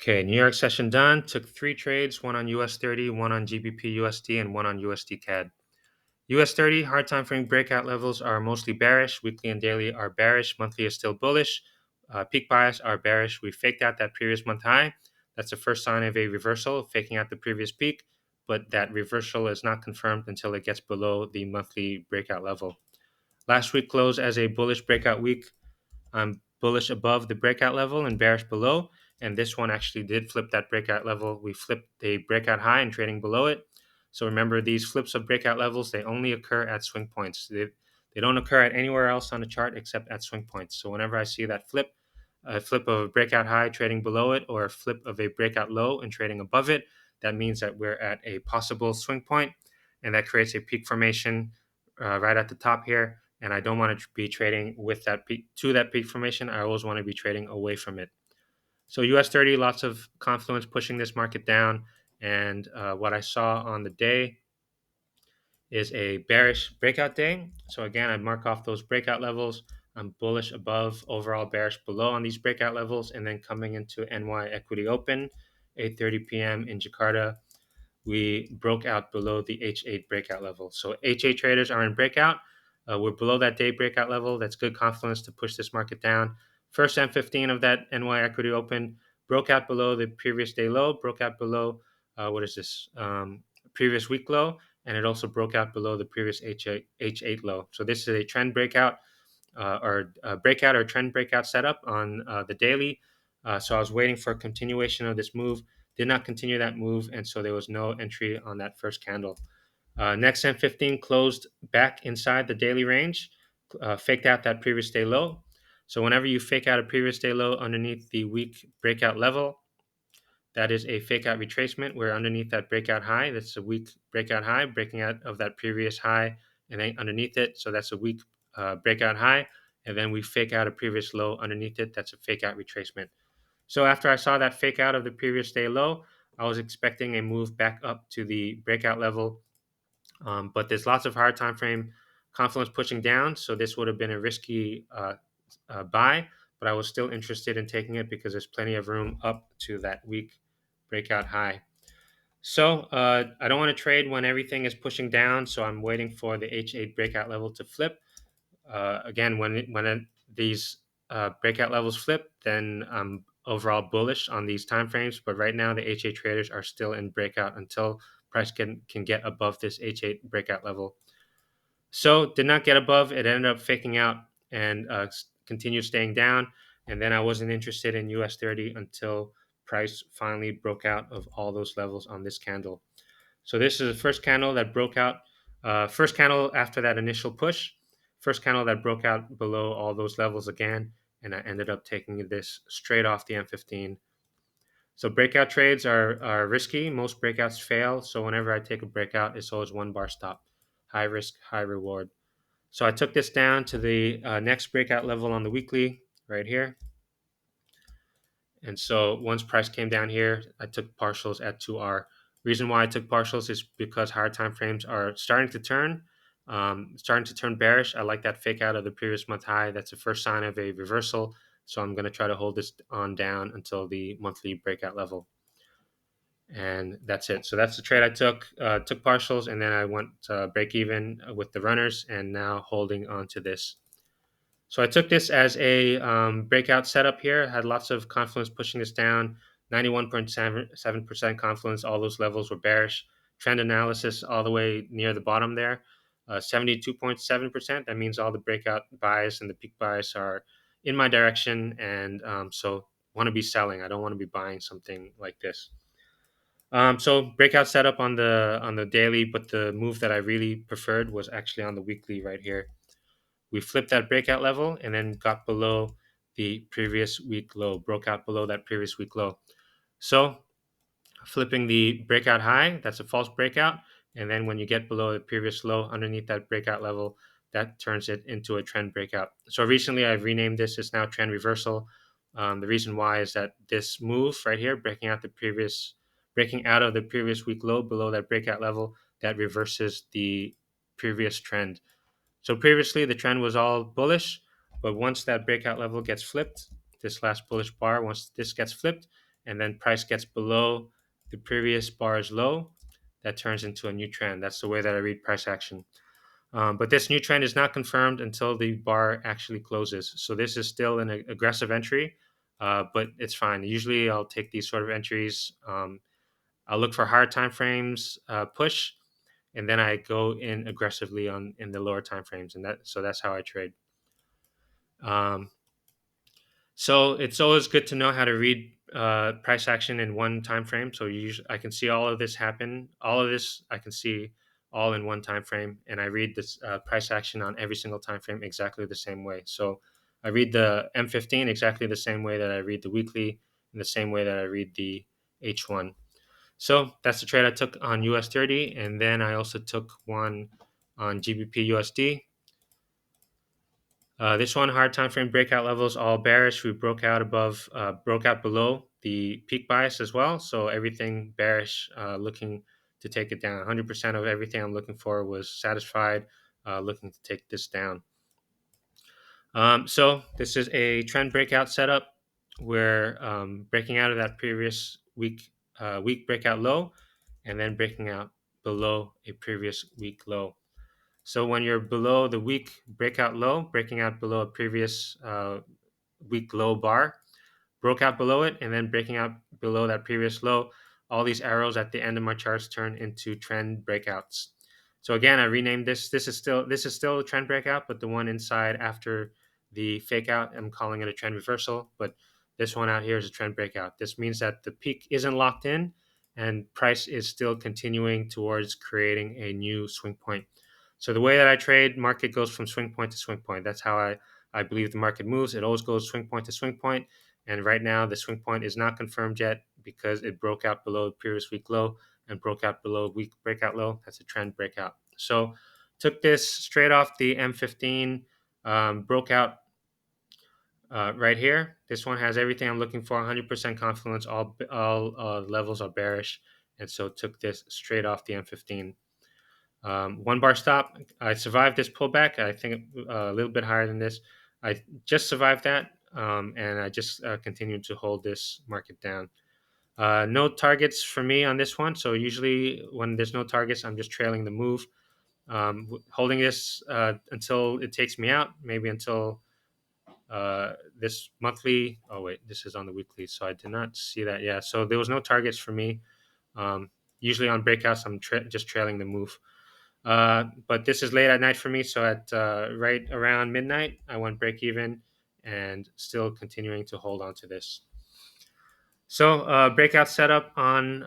Okay, New York session done. Took three trades, one on US30, one on GBPUSD, and one on USDCAD. US30 hard time frame breakout levels are mostly bearish. Weekly and daily are bearish. Monthly is still bullish. Peak bias are bearish. We faked out that previous month high. That's the first sign of a reversal, faking out the previous peak, but that reversal is not confirmed until it gets below the monthly breakout level. Last week closed as a bullish breakout week. I'm bullish above the breakout level and bearish below. And this one actually did flip that breakout level. We flipped a breakout high and trading below it. So remember, these flips of breakout levels, they only occur at swing points. They don't occur at anywhere else on the chart except at swing points. So whenever I see that flip, a flip of a breakout high trading below it, or a flip of a breakout low and trading above it, that means that we're at a possible swing point, and that creates a peak formation right at the top here. And I don't want to be trading with that peak to that peak formation. I always want to be trading away from it. So US30, lots of confluence pushing this market down. And what I saw on the day is a bearish breakout day. So again, I mark off those breakout levels. I'm bullish above, overall bearish below on these breakout levels. And then coming into NY Equity Open, 8:30 p.m. in Jakarta, we broke out below the H8 breakout level. So H8 traders are in breakout. We're below that day breakout level. That's good confluence to push this market down. First M15 of that NY Equity Open broke out below the previous day low, broke out below, previous week low, and it also broke out below the previous H8 low. So this is a trend breakout or breakout or trend breakout setup on the daily. So I was waiting for a continuation of this move, did not continue that move, and so there was no entry on that first candle. Next M15 closed back inside the daily range, faked out that previous day low. So whenever you fake out a previous day low underneath the week breakout level, that is a fake out retracement. We're underneath that breakout high. That's a weak breakout high, breaking out of that previous high and then underneath it. So that's a weak breakout high. And then we fake out a previous low underneath it. That's a fake out retracement. So after I saw that fake out of the previous day low, I was expecting a move back up to the breakout level. But there's lots of hard time frame confluence pushing down. So this would have been a risky buy, but I was still interested in taking it because there's plenty of room up to that weak breakout high. So I don't want to trade when everything is pushing down. So I'm waiting for the H8 breakout level to flip. Again, these breakout levels flip, then I'm overall bullish on these time frames. But right now, the H8 traders are still in breakout until price can get above this H8 breakout level. So did not get above. It ended up faking out and continued staying down. And then I wasn't interested in US30 until price finally broke out of all those levels on this candle. So this is the first candle that broke out. First candle after that initial push. First candle that broke out below all those levels again. And I ended up taking this straight off the M15. So breakout trades are risky. Most breakouts fail. So whenever I take a breakout, it's always one bar stop. High risk, high reward. So I took this down to the next breakout level on the weekly right here. And so once price came down here, I took partials at 2R. Reason why I took partials is because higher time frames are starting to turn bearish. I like that fake out of the previous month high. That's the first sign of a reversal. So I'm going to try to hold this on down until the monthly breakout level. And that's it. So that's the trade I took. Took partials, and then I went break even with the runners, and now holding on to this. So I took this as a breakout setup here. Had lots of confluence pushing this down. 91.7% confluence. All those levels were bearish. Trend analysis all the way near the bottom there. 72.7%. That means all the breakout buys and the peak buys are in my direction, and so want to be selling. I don't want to be buying something like this. So breakout setup on the daily, but the move that I really preferred was actually on the weekly right here. We flipped that breakout level and then got below the previous week low, broke out below that previous week low. So flipping the breakout high, that's a false breakout. And then when you get below the previous low underneath that breakout level, that turns it into a trend breakout. So recently I've renamed this. It's now trend reversal. The reason why is that this move right here, breaking out of the previous week low below that breakout level, that reverses the previous trend. So previously the trend was all bullish, but once that breakout level gets flipped, this last bullish bar, once this gets flipped and then price gets below the previous bar's low, that turns into a new trend. That's the way that I read price action. But this new trend is not confirmed until the bar actually closes. So this is still an aggressive entry, but it's fine. Usually I'll take these sort of entries. I'll look for higher time frames, push, and then I go in aggressively on in the lower time frames, and that's how I trade. Um, so it's always good to know how to read price action in one time frame. So I can see all of this happen. All of this I can see all in one time frame, and I read this price action on every single time frame exactly the same way. So I read the M15 exactly the same way that I read the weekly, in the same way that I read the H1. So that's the trade I took on US30, and then I also took one on GBPUSD. This one, hard time frame breakout levels, all bearish. We broke out below the peak bias as well. So everything bearish, looking to take it down. 100% of everything I'm looking for was satisfied, looking to take this down. So this is a trend breakout setup. We're breaking out of that previous week breakout low, and then breaking out below a previous week low. So when you're below the week breakout low, breaking out below a previous week low bar, broke out below it, and then breaking out below that previous low, all these arrows at the end of my charts turn into trend breakouts. So again, I renamed this. This is still a trend breakout, but the one inside after the fake out, I'm calling it a trend reversal. But this one out here is a trend breakout. This means that the peak isn't locked in, and price is still continuing towards creating a new swing point. So the way that I trade, market goes from swing point to swing point. That's how I believe the market moves. It always goes swing point to swing point. And right now, the swing point is not confirmed yet because it broke out below the previous week low and broke out below week breakout low. That's a trend breakout. So took this straight off the M15, broke out right here. This one has everything I'm looking for, 100% confidence. All levels are bearish. And so took this straight off the M15. One bar stop. I survived this pullback. I think a little bit higher than this. I just survived that, and I just continued to hold this market down. No targets for me on this one. So usually when there's no targets, I'm just trailing the move, holding this until it takes me out, maybe until this monthly. Oh wait, this is on the weekly, so I did not see that. Yeah, so there was no targets for me. Um, Usually on breakouts, I'm just trailing the move. But this is late at night for me, so at right around midnight, I went break even and still continuing to hold on to this. So breakout setup on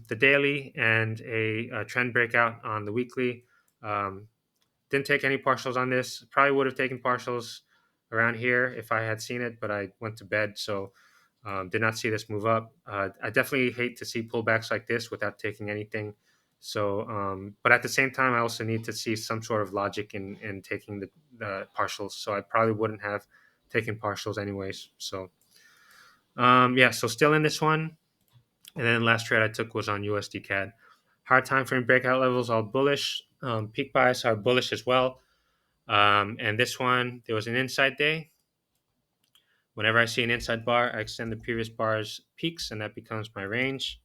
the daily and a trend breakout on the weekly. Um, didn't take any partials on this. Probably would have taken partials around here if I had seen it, but I went to bed, so did not see this move up. I definitely hate to see pullbacks like this without taking anything. So, but at the same time, I also need to see some sort of logic in taking the partials. So I probably wouldn't have taken partials anyways. So, yeah, so still in this one. And then last trade I took was on USDCAD. Hard time frame breakout levels all bullish. Peak bias are bullish as well. And this one, there was an inside day. Whenever I see an inside bar, I extend the previous bar's peaks, and that becomes my range.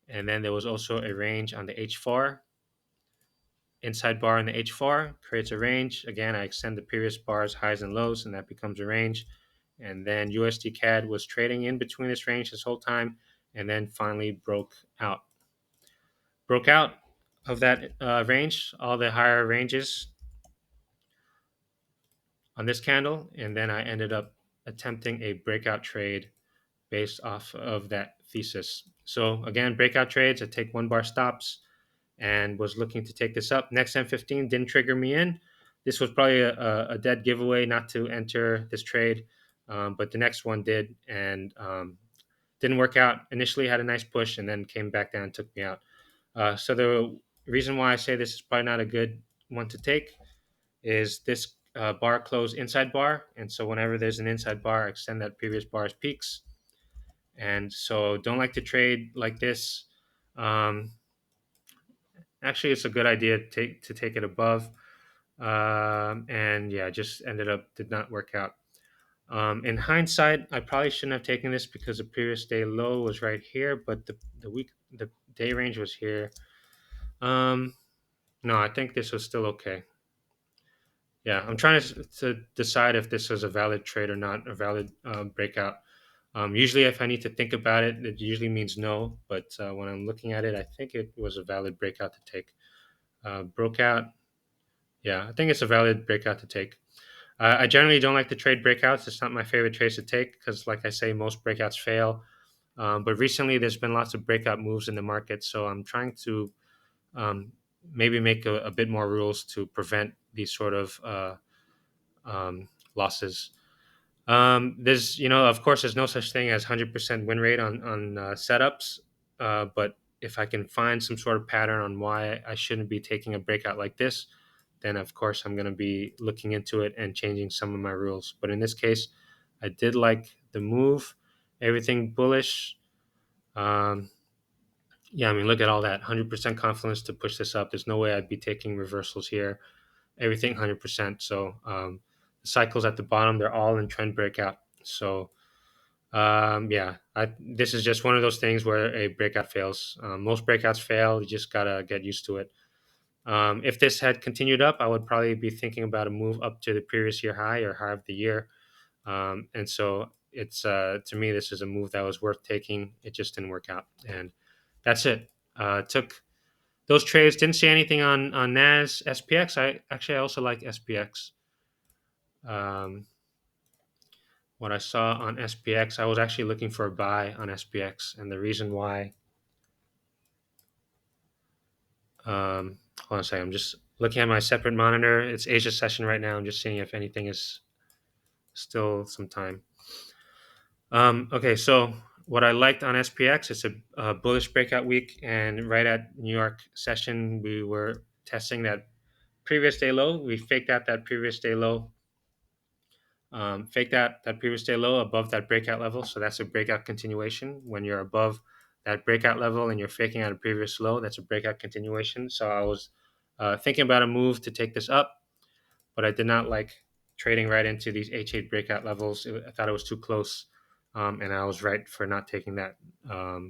And then there was also a range on the H4. Inside bar in the H4 creates a range. Again, I extend the previous bar's highs and lows, and that becomes a range. And then USD CAD was trading in between this range this whole time, and then finally broke out. Broke out of that range, all the higher ranges on this candle, and then I ended up attempting a breakout trade based off of that thesis. So again, breakout trades, I take one bar stops and was looking to take this up. Next M15 didn't trigger me in. This was probably a dead giveaway not to enter this trade, but the next one did and didn't work out. Initially had a nice push and then came back down and took me out. So the reason why I say this is probably not a good one to take is this bar close inside bar. And so whenever there's an inside bar, I extend that previous bar's peaks. And so don't like to trade like this. Um, Actually, it's a good idea to take it above. And yeah, just ended up did not work out. In hindsight, I probably shouldn't have taken this because the previous day low was right here, but the day range was here. Um, no, I think this was still okay. Yeah, I'm trying to decide if this was a valid trade or not, a valid breakout. Usually, if I need to think about it, it usually means no. But when I'm looking at it, I think it was a valid breakout to take. Broke out. Yeah, I think it's a valid breakout to take. I generally don't like to trade breakouts. It's not my favorite trades to take because, like I say, most breakouts fail. But recently, there's been lots of breakout moves in the market, so I'm trying to um, maybe make a bit more rules to prevent these sort of losses. There's, of course, there's no such thing as 100% win rate on setups, but if I can find some sort of pattern on why I shouldn't be taking a breakout like this, then of course I'm going to be looking into it and changing some of my rules. But in this case, I did like the move, everything bullish. Um, yeah, I mean, look at all that 100% confidence to push this up. There's no way I'd be taking reversals here. Everything 100%. So the cycles at the bottom, they're all in trend breakout. So yeah, this is just one of those things where a breakout fails. Most breakouts fail. You just gotta get used to it. If this had continued up, I would probably be thinking about a move up to the previous year high or high of the year. And so it's to me, this is a move that was worth taking. It just didn't work out, and that's it. Took those trades. Didn't see anything on NAS SPX. I also like SPX. Um, what I saw on SPX, I was actually looking for a buy on SPX, and the reason why. Hold on a second. I'm just looking at my separate monitor. It's Asia session right now. I'm just seeing if anything is still some time. Okay, so what I liked on SPX, it's a bullish breakout week, and right at New York session, we were testing that previous day low. We faked out that previous day low, faked out that previous day low above that breakout level. So that's a breakout continuation. When you're above that breakout level and you're faking out a previous low, that's a breakout continuation. So I was thinking about a move to take this up, but I did not like trading right into these H8 breakout levels. I thought it was too close, and I was right for not taking that.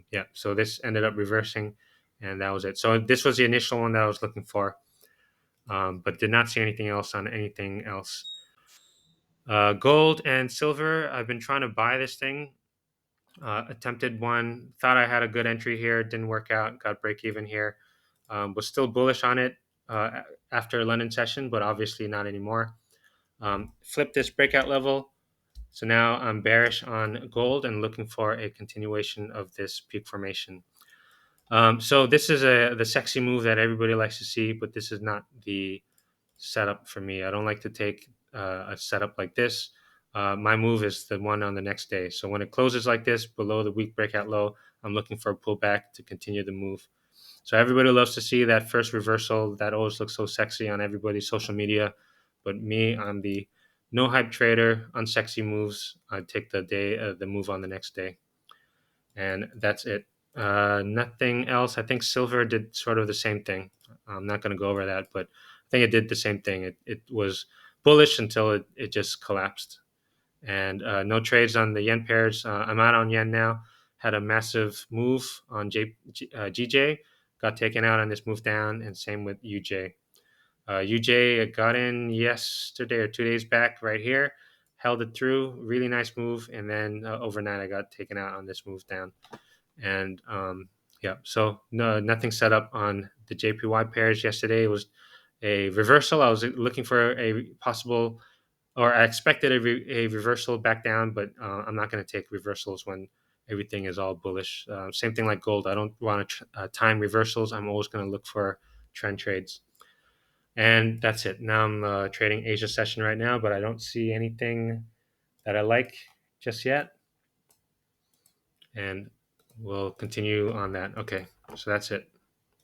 Yeah, so this ended up reversing, and that was it. So this was the initial one that I was looking for, but did not see anything else on anything else. Gold and silver, I've been trying to buy this thing. Attempted one, thought I had a good entry here, didn't work out, got break even here. Was still bullish on it after London session, but obviously not anymore. Flipped this breakout level. So now I'm bearish on gold and looking for a continuation of this peak formation. So this is the sexy move that everybody likes to see, but this is not the setup for me. I don't like to take a setup like this. My move is the one on the next day. So when it closes like this below the week breakout low, I'm looking for a pullback to continue the move. So everybody loves to see that first reversal. That always looks so sexy on everybody's social media. But me, I'm the no hype trader, unsexy moves. I take the move on the next day, and that's it. Nothing else. I think silver did sort of the same thing. I'm not going to go over that, but I think it did the same thing. It was bullish until it just collapsed. And no trades on the yen pairs. I'm out on yen now. Had a massive move on GJ, got taken out on this move down, and same with UJ. UJ got in yesterday or 2 days back right here, held it through, really nice move, and then overnight I got taken out on this move down. And yeah, so no, nothing set up on the JPY pairs yesterday. It was a reversal. I was looking for a possible, or I expected a reversal back down, but I'm not going to take reversals when everything is all bullish. Same thing like gold. I don't want to time reversals. I'm always going to look for trend trades. And that's it. Now I'm trading Asia session right now, but I don't see anything that I like just yet. And we'll continue on that. Okay, so that's it.